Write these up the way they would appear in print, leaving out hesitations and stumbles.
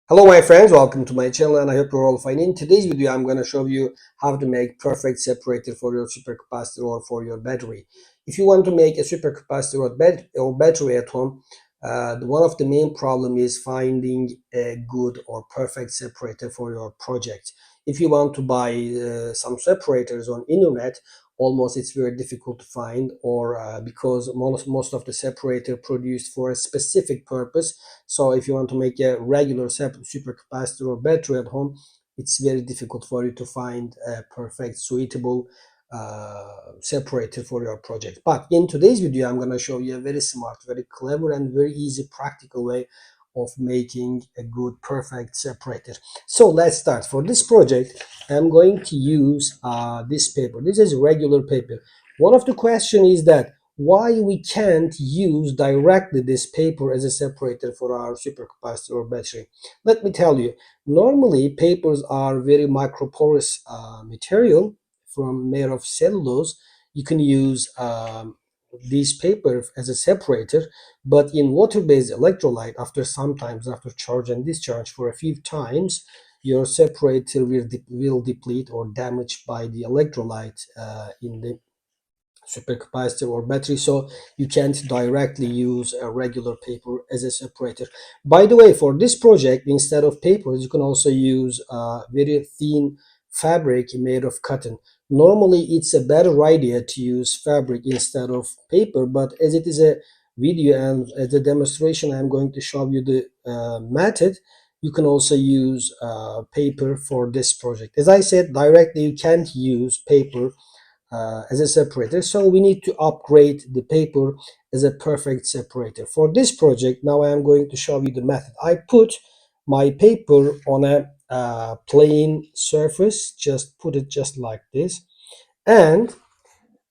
Hello my friends, welcome to my channel and I hope you're all fine. In today's video I'm going to show you how to make perfect separator for your supercapacitor or for your battery. If you want to make a supercapacitor or battery at home, one of the main problem is finding a good or perfect separator for your project. If you want to buy some separators on internet, almost it's very difficult to find, or because most of the separator produced for a specific purpose. So if you want to make a regular supercapacitor or battery at home, it's very difficult for you to find a perfect suitable separator for your project. But in today's video I'm going to show you a very smart, very clever and very easy practical way of making a good perfect separator. So let's start. For this project I'm going to use this paper. This is regular paper. One of the question is that why we can't use directly this paper as a separator for our supercapacitor or battery. Let me tell you, normally papers are very microporous material from made of cellulose. You can use this paper as a separator, but in water-based electrolyte, after charge and discharge for a few times, your separator will deplete or damaged by the electrolyte in the supercapacitor or battery, so you can't directly use a regular paper as a separator. By the way, for this project, instead of papers, you can also use a very thin fabric made of cotton. Normally it's a better idea to use fabric instead of paper, but as it is a video and as a demonstration I'm going to show you the method. You can also use paper for this project. As I said, directly you can't use paper as a separator, so we need to upgrade the paper as a perfect separator. For this project, now I am going to show you the method. I put my paper on a plain surface, just put it just like this, and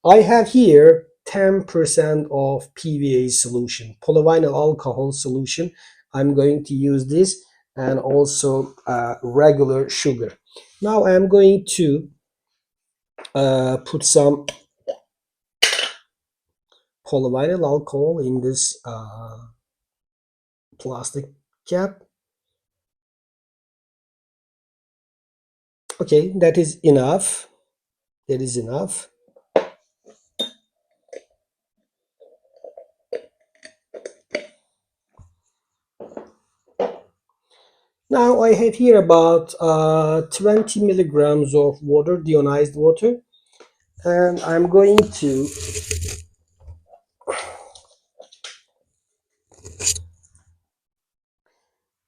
I have here 10% of PVA solution, polyvinyl alcohol solution. I'm going to use this, and also regular sugar. Now I'm going to put some polyvinyl alcohol in this plastic cap. Okay, that is enough. That is enough. Now I have here about 20 milligrams of water, deionized water, and I'm going to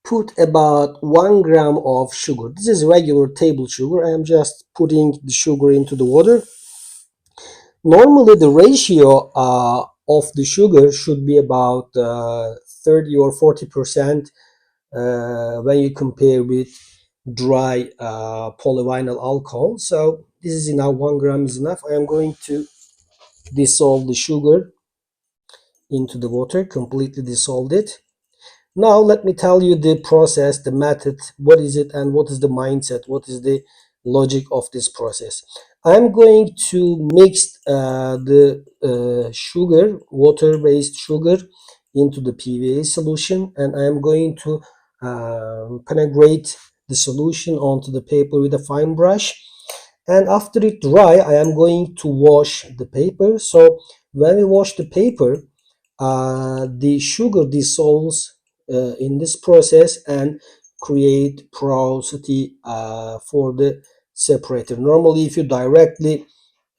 put about 1 gram of sugar. This is regular table sugar. I am just putting the sugar into the water. Normally the ratio of the sugar should be about 30 or 40% when you compare with dry polyvinyl alcohol. So this is enough. 1 gram is enough. I am going to dissolve the sugar into the water, completely dissolved it. Now let me tell you the process, the method, what is it and what is the mindset, what is the logic of this process. I'm going to mix the sugar, water-based sugar, into the PVA solution, and I'm going to penetrate the solution onto the paper with a fine brush. And after it dry, I am going to wash the paper. So when we wash the paper, the sugar dissolves in this process and create porosity for the separator. Normally, if you directly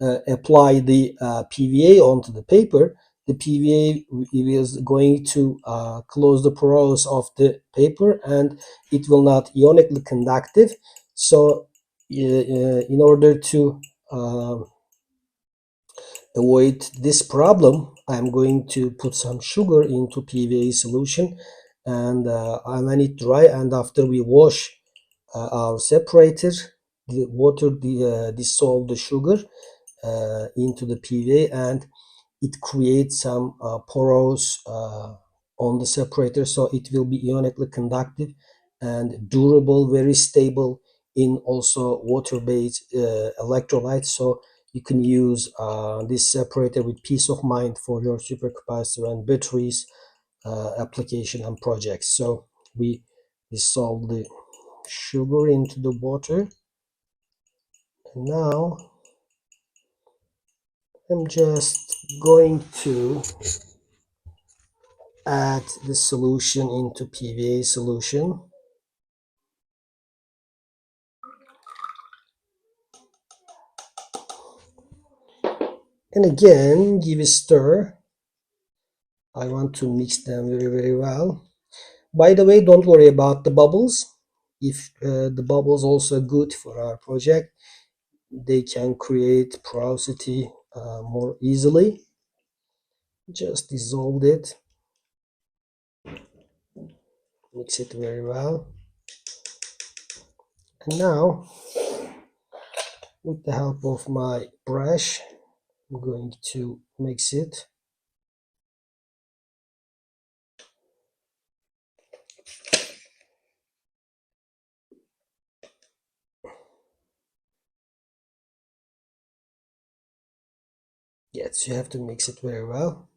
apply the PVA onto the paper, the PVA is going to close the pores of the paper and it will not ionically conductive. So in order to avoid this problem, I'm going to put some sugar into PVA solution, and when it dry and after we wash our separator, the water dissolve the sugar into the PVA, and it creates some pores on the separator, so it will be ionically conductive and durable, very stable in also water-based electrolytes. So you can use this separator with peace of mind for your supercapacitor and batteries application and projects. So we dissolve the sugar into the water. And now I'm just going to add the solution into PVA solution. And again, give a stir. I want to mix them very, very well. By the way, don't worry about the bubbles. If the bubbles also good for our project, they can create porosity more easily. Just dissolve it, mix it very well. And now, with the help of my brush, I'm going to mix it. Yes, you have to mix it very well.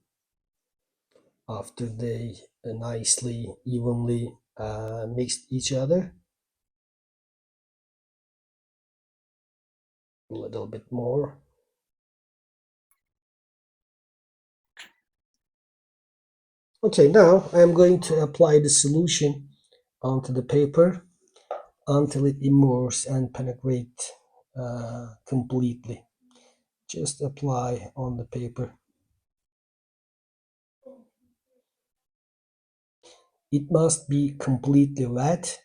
After they nicely, evenly mixed each other, a little bit more. Okay, now I am going to apply the solution onto the paper until it immerses and penetrates completely. Just apply on the paper. It must be completely wet.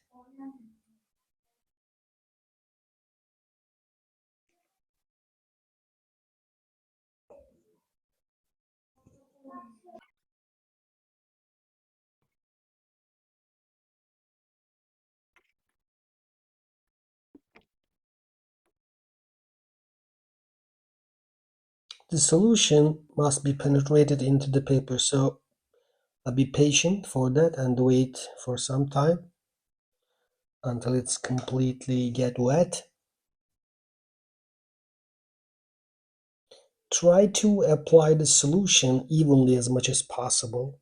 The solution must be penetrated into the paper, so be patient for that and wait for some time until it's completely get wet. Try to apply the solution evenly as much as possible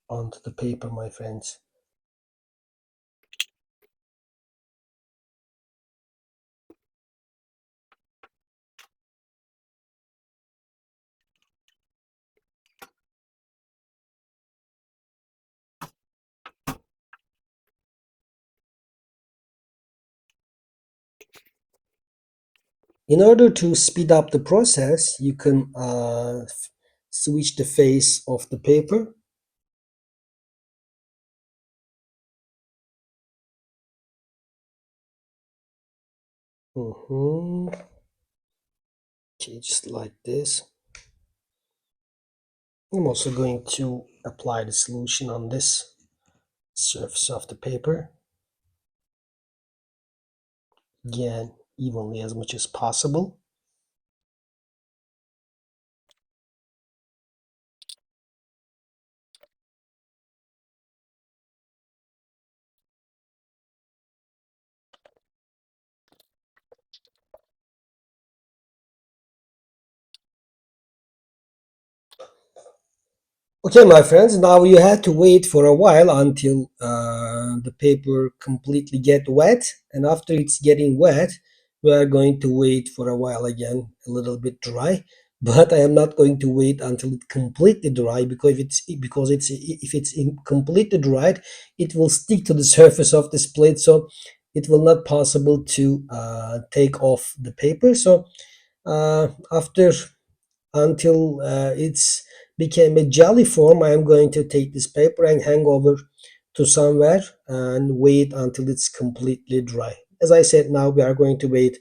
onto the paper, my friends. In order to speed up the process, you can switch the face of the paper. Okay, just like this. I'm also going to apply the solution on this surface of the paper. Again, evenly as much as possible. Okay, my friends, now you have to wait for a while until the paper completely get wet. And after it's getting wet, we are going to wait for a while again, a little bit dry. But I am not going to wait until it completely dry because if it's completely dried, it will stick to the surface of this plate, so it will not possible to take off the paper. So after until it's became a jelly form, I am going to take this paper and hang over to somewhere and wait until it's completely dry. As I said, now we are going to wait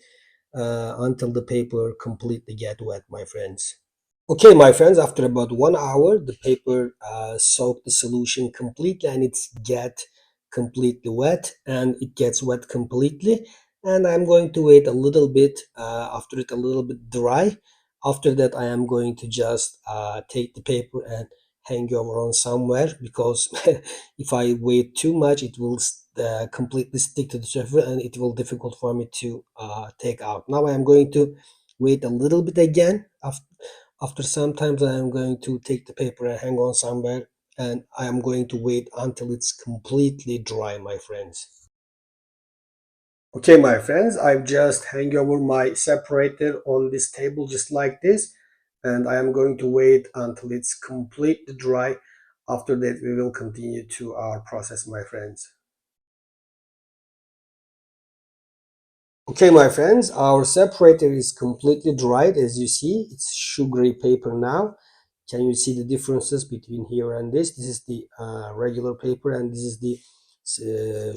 until the paper completely get wet, my friends. Okay, my friends, after about 1 hour, the paper soaked the solution completely and it's get completely wet and it gets wet completely. And I'm going to wait a little bit after it a little bit dry. After that, I am going to just take the paper and hang over on somewhere because if I wait too much, it will completely stick to the surface and it will difficult for me to take out. Now I am going to wait a little bit again. After sometimes I am going to take the paper and hang on somewhere and I am going to wait until it's completely dry, my friends. Okay, my friends, I've just hang over my separator on this table just like this, and I am going to wait until it's completely dry. After that, we will continue to our process, my friends. Okay, my friends, our separator is completely dried. As you see, it's sugary paper now. Can you see the differences between here and this? This is the regular paper, and this is the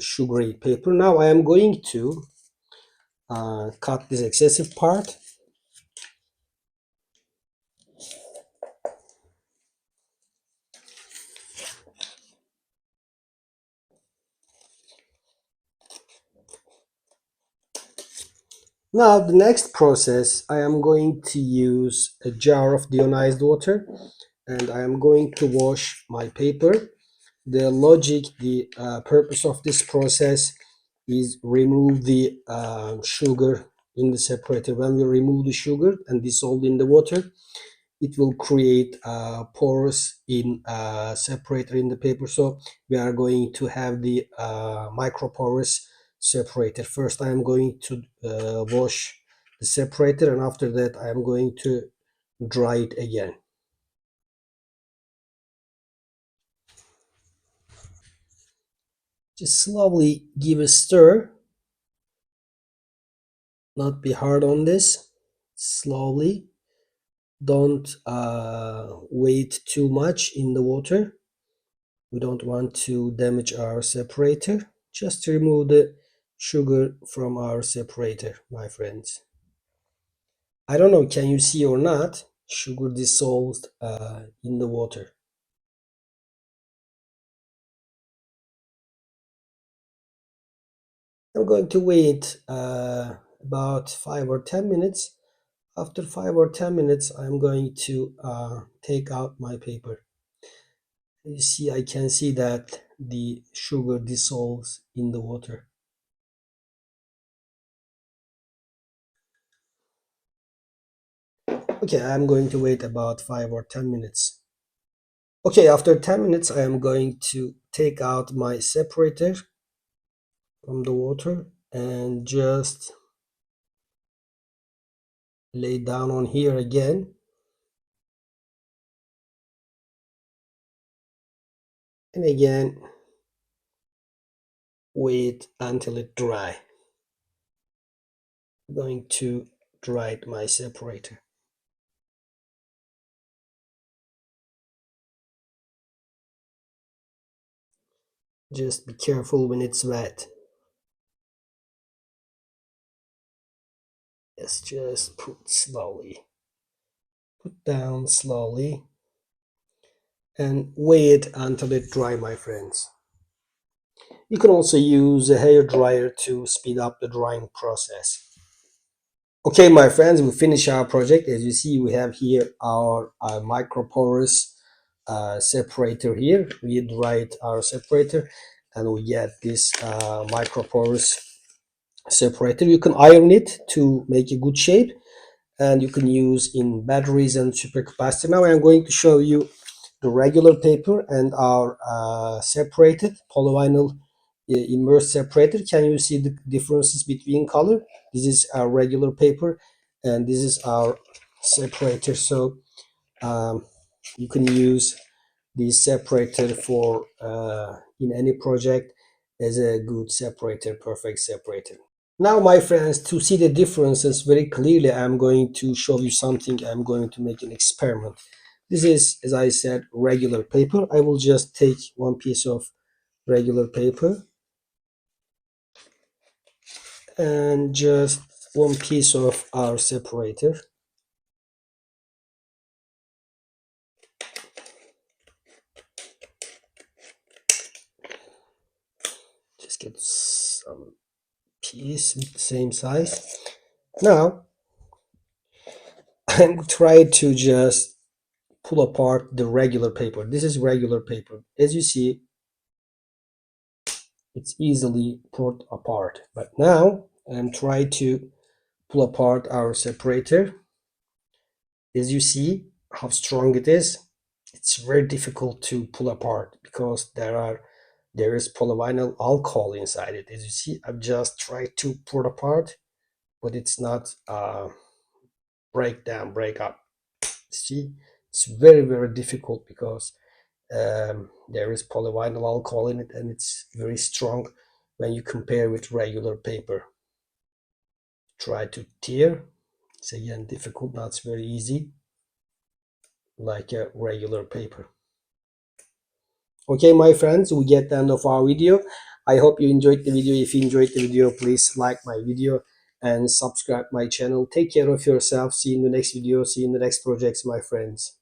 sugary paper. Now I am going to cut this excessive part. Now the next process, I am going to use a jar of deionized water, and I am going to wash my paper. The logic, the purpose of this process is remove the sugar in the separator. When we remove the sugar and dissolve in the water, it will create pores in separator in the paper. So we are going to have the microporous separator. First, I am going to wash the separator, and after that, I am going to dry it again. Just slowly give a stir, not be hard on this. Slowly, don't wait too much in the water. We don't want to damage our separator. Just remove the sugar from our separator, my friends. I don't know, can you see or not? Sugar dissolved in the water. I'm going to wait about 5 or 10 minutes. After 5 or 10 minutes, I'm going to take out my paper. You see, I can see that the sugar dissolves in the water. Okay, I'm going to wait about 5 or 10 minutes. Okay, after 10 minutes, I am going to take out my separator from the water and just lay down on here again. And again, wait until it dry. I'm going to dry my separator. Just be careful when it's wet. Yes, just put slowly. Put down slowly and wait until it dry, my friends. You can also use a hair dryer to speed up the drying process. Okay, my friends, we finish our project. As you see, we have here our microporous separator here. We dried our separator and we get this microporous separator. You can iron it to make a good shape, and you can use in batteries and supercapacitor. Now I am going to show you the regular paper and our separated polyvinyl immersed separator. Can you see the differences between color? This is our regular paper and this is our separator. So you can use this separator for in any project as a good separator, perfect separator. Now, my friends, to see the differences very clearly, I'm going to show you something. I'm going to make an experiment. This is, as I said, regular paper. I will just take one piece of regular paper and just one piece of our separator. Just get some piece with the same size. Now, I'm trying to just pull apart the regular paper. This is regular paper. As you see, it's easily pulled apart. But now I'm trying to pull apart our separator. As you see how strong it is, It's very difficult to pull apart because there is polyvinyl alcohol inside it. As you see, I've just tried to pull it apart, but it's not break up. See, it's very difficult because there is polyvinyl alcohol in it, and it's very strong when you compare with regular paper. Try to tear. It's again difficult, not very easy like a regular paper. Okay, my friends, we get the end of our video. I hope you enjoyed the video. If you enjoyed the video, please like my video and subscribe my channel. Take care of yourself. See you in the next video. See you in the next projects, my friends.